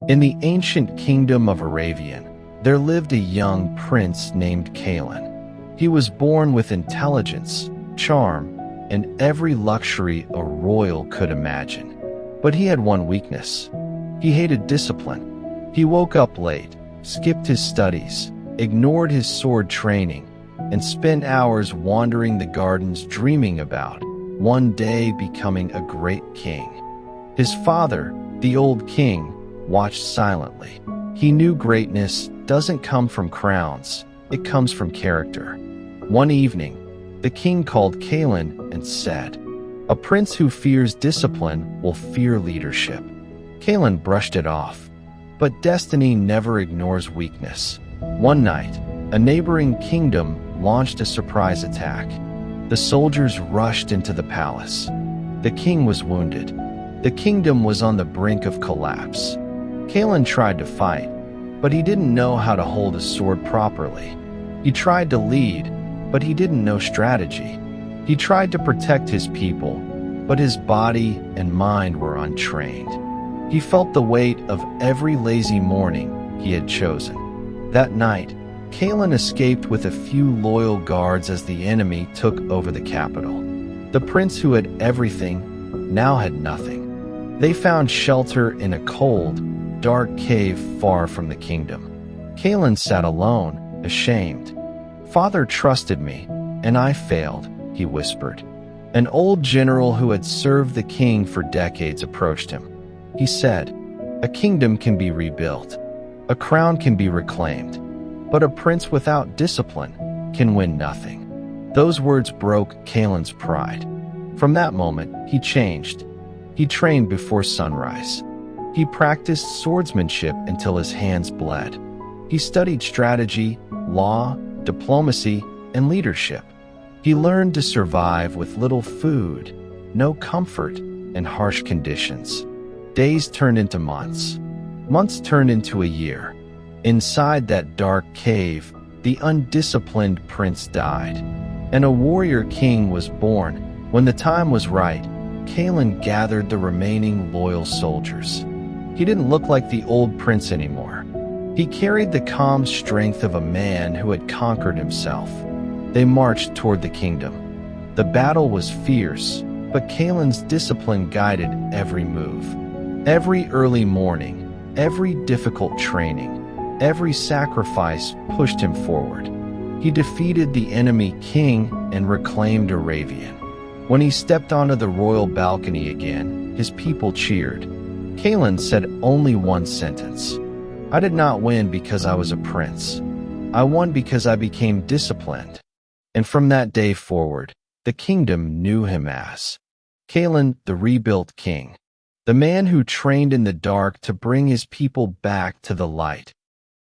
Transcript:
In the ancient kingdom of Aravian, there lived a young prince named Kalen. He was born with intelligence, charm, and every luxury a royal could imagine. But he had one weakness. He hated discipline. He woke up late, skipped his studies, ignored his sword training, and spent hours wandering the gardens dreaming about one day becoming a great king. His father, the old king, watched silently. He knew greatness doesn't come from crowns, it comes from character. One evening, the king called Kalen and said, "A prince who fears discipline will fear leadership." Kalen brushed it off. But destiny never ignores weakness. One night, a neighboring kingdom launched a surprise attack. The soldiers rushed into the palace. The king was wounded. The kingdom was on the brink of collapse. Kalen tried to fight, but he didn't know how to hold a sword properly. He tried to lead, but he didn't know strategy. He tried to protect his people, but his body and mind were untrained. He felt the weight of every lazy morning he had chosen. That night, Kalen escaped with a few loyal guards as the enemy took over the capital. The prince who had everything now had nothing. They found shelter in a cold, dark cave far from the kingdom. Kalen sat alone, ashamed. "Father trusted me, and I failed," he whispered. An old general who had served the king for decades approached him. He said, "A kingdom can be rebuilt. A crown can be reclaimed. But a prince without discipline can win nothing." Those words broke Kalen's pride. From that moment, he changed. He trained before sunrise. He practiced swordsmanship until his hands bled. He studied strategy, law, diplomacy, and leadership. He learned to survive with little food, no comfort, and harsh conditions. Days turned into months. Months turned into a year. Inside that dark cave, the undisciplined prince died, and a warrior king was born. When the time was right, Kalen gathered the remaining loyal soldiers. He didn't look like the old prince anymore. He carried the calm strength of a man who had conquered himself. They marched toward the kingdom. The battle was fierce, but Kalen's discipline guided every move. Every early morning, every difficult training, every sacrifice pushed him forward. He defeated the enemy king and reclaimed Aravian. When he stepped onto the royal balcony again, his people cheered. Kalen said only one sentence: "I did not win because I was a prince. I won because I became disciplined." And from that day forward, the kingdom knew him as Kalen, the rebuilt king, the man who trained in the dark to bring his people back to the light.